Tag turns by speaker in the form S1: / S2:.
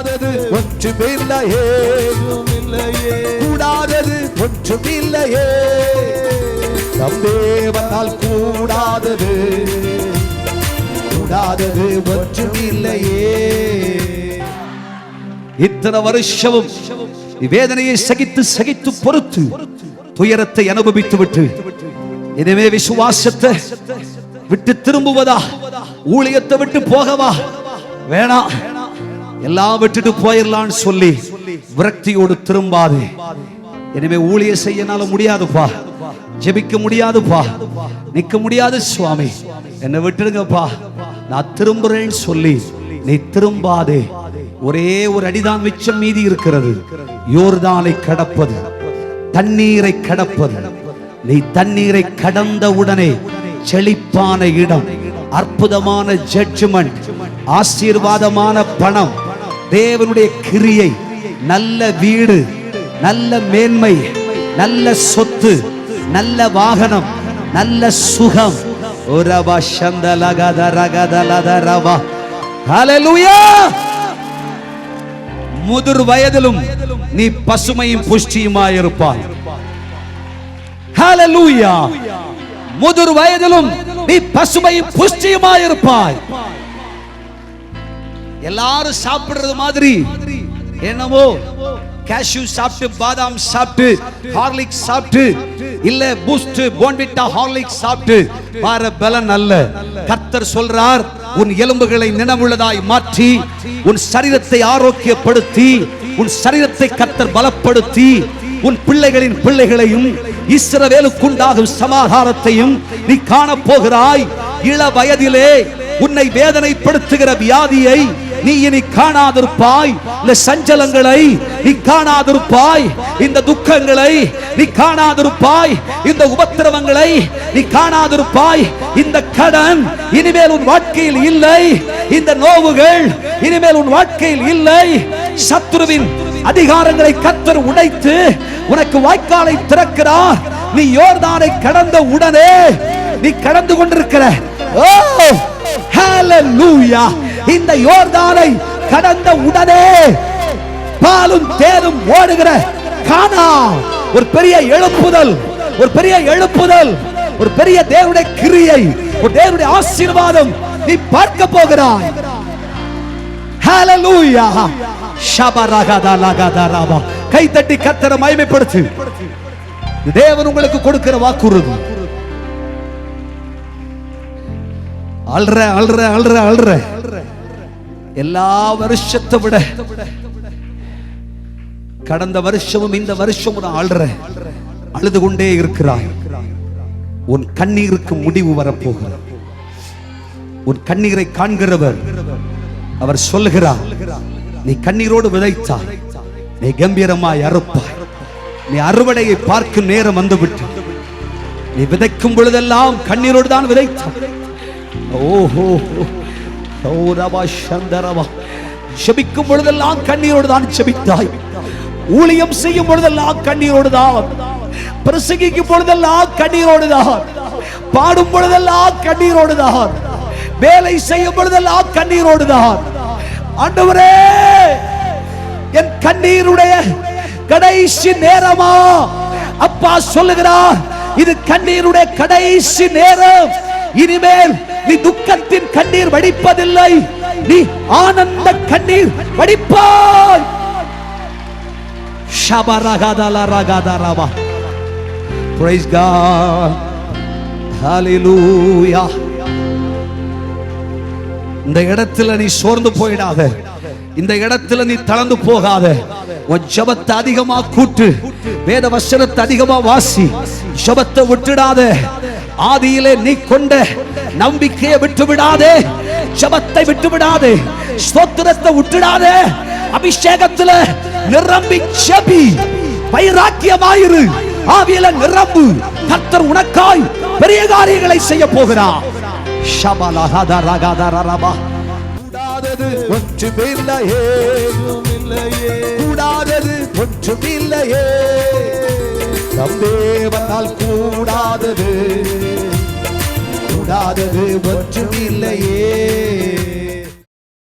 S1: கூடாதது ஒன்றுமில்லையே, கூடாதது ஒன்றுமில்லையே, நம் தேவனால் கூடாதது கூடாதது ஒன்றுமில்லையே. இத்தனை வருஷமும் வேதனையை சகித்து சகித்து பொறுத்து துயரத்தை அனுபவித்து விட்டு எனவே விசுவாசத்தை விட்டு திரும்புவதா, ஊழியத்தை விட்டு போகவா? வேணாம், எல்லாம் விட்டுட்டு போயிடலான்னு சொல்லி விரக்தியோடு திரும்பாது. எனவே ஊழிய செய்யனால முடியாதுப்பா, ஜெபிக்க முடியாதுப்பா, நிக்க முடியாது சுவாமி, என்னை விட்டுடுங்கப்பா, நான் திரும்புறேன்னு சொல்லி நீ திரும்பாதே. ஒரே ஒரு அடிதான் மிச்சம் மீதி இருக்கிறது, யோர்தானை கடப்பது, தண்ணீரை கடப்பது. நீ தண்ணீரை கடந்த உடனே செழிப்பான இடம், அற்புதமான ஜட்ஜ்மெண்ட், ஆசீர்வாதமான பணம், தேவனுடைய கிரியை, நல்ல வீடு, நல்ல மேன்மை, நல்ல சொத்து, நல்ல வாகனம், நல்ல சுகம். முதிர் வயதிலும் நீ பசுமையும் புஷ்டியுமாயிருப்பாய். ஹல்லேலூயா. முதிர் வயதிலும் நீ பசுமையும் புஷ்டியுமாயிருப்பாய். எல்லாரும் சாப்பிடுறது மாதிரி என்னவோ கேஷ்யூ சாப்பிட்டு, பாதாம் சாப்பிட்டு, ஹார்லிக்ஸ் சாப்பிட்டு, இல்ல பூஸ்ட், போன்விட்டா, ஹார்லிக்ஸ் சாப்பிட்டு வர பலன் அல்ல. கர்த்தர் சொல்றார், உன் எலும்புகளை நினைவுள்ளதாய் மாற்றி, உன் சரீரத்தை ஆரோக்கியப்படுத்தி, உன் சரீரத்தை கர்த்தர் பலப்படுத்தி, உன் பிள்ளைகளின் பிள்ளைகளையும் இஸ்ரவேலுக்குண்டாகும் சமாதானத்தையும் நீ காண போகிறாய். இள வயதிலே உன்னை வேதனைப்படுத்துகிற வியாதியை நீ இனி காணாதிருப்பாய். இந்த சஞ்சலங்களை நீ காணாதிருப்பாய். இந்த துக்கங்களை நீ காணாதிருப்பாய். இந்த உபத்திரவங்களை நீ காணாதிருப்பாய். இந்த கடன் இனிமேல் உன் வாழ்க்கையில் இல்லை. இந்த நோவுகள் இனிமேல் உன் வாழ்க்கையில் இல்லை. சத்துருவின் அதிகாரங்களை கர்த்தர் உடைத்து உனக்கு வாய்க்காலை திறக்கிறார். நீ யோர்தானை கடந்த உடனே நீ கடந்து கொண்டிருக்கிற, ஓ ஹல்லேலூயா, இந்த யோர்தானை கடந்த உடனே பாலும் தேனும் ஓடுகிற கானான் ஒரு பெரிய எழுப்புதல், ஒரு பெரிய எழுப்புதல், ஒரு பெரிய தேவனுடைய கிரியை, ஒரு தேவனுடைய ஆசீர்வாதம் நீ பார்க்க போகிறாய். ஹல்லேலூயா. ஷபரகதலகதரபா. கை தட்டி கர்த்தரை மகிமைப்படுத்து. தேவன் உங்களுக்கு கொடுக்கிற வாக்குறுதி. அல்ற அல்ற அல்ற அல்ற எல்லா வருஷத்தை விட கடந்த வருஷமும் இந்த வருஷமும் அல்ற அழுது கொண்டே இருக்கிறாய். உன் கண்ணீருக்கு முடிவு வரப்போகிறது. உன் கண்ணீரை காண்கிறவர் அவர் சொல்லுகிறார், நீ கண்ணீரோடு விதைத்தாய், நீ கம்பீரமாய் அறுப்பாய். நீ அறுவடையை பார்க்கும் நேரம் வந்துவிட்டு, நீ விதைக்கும் பொழுதெல்லாம் கண்ணீரோடு தான் விதைத்தாய். ஓஹோ, செபிக்கும் பொழுதெல்லாம் கண்ணீரோடு தான் செபித்தாய். ஊழியம் செய்யும் பொழுதெல்லாம் கண்ணீரோடு தான், பிரசங்கிக்கும் பொழுதெல்லாம் கண்ணீரோடு தான், பாடும் பொழுதெல்லாம் கண்ணீரோடு தான், வேலை செய்யும் பொழுதெல்லாம் கண்ணீரோடு தான். ஆண்டவரே, என் கண்ணீருடைய கடைசி நேரமா? அப்பா சொல்லுகிறார், இது கண்ணீருடைய கடைசி நேரம். இனிமேல் நீ துக்கத்தின் கண்ணீர் வடிப்பதில்லை, நீ ஆனந்த கண்ணீர் வடிப்பாய். ஷபரகதலரகதரபா. Praise God. Hallelujah. இந்த இடத்துல நீ சோர்ந்து போயிடாத, இந்த இடத்துல நீ தளர்ந்து போகாத. உன் ஜெபத்தை அதிகமா கூட்டு, வேத வசனத்தை அதிகமா வாசி, ஜெபத்தை விட்டுடாத. ஆதியிலே நீ கொண்ட நம்பிக்கையை விட்டு விடாதே, ஜெபத்தை விட்டு விடாதே, ஸ்தோத்திரத்தை விட்டுடாதே. அபிஷேகத்துல நிரம்பி ஜெபி, வைராக்கியமாயிரு, ஆவியில நிரம்பு. கர்த்தர் உனக்காய் பெரிய காரியங்களை செய்ய போகிறார். ஷபலஹதரகதரரபா. கூடாதது ஒன்றுமில்லையே, கூடாதது ஒன்றுமில்லையே, நம் தேவனால் கூடாதது கூடாதது ஒன்றுமில்லையே.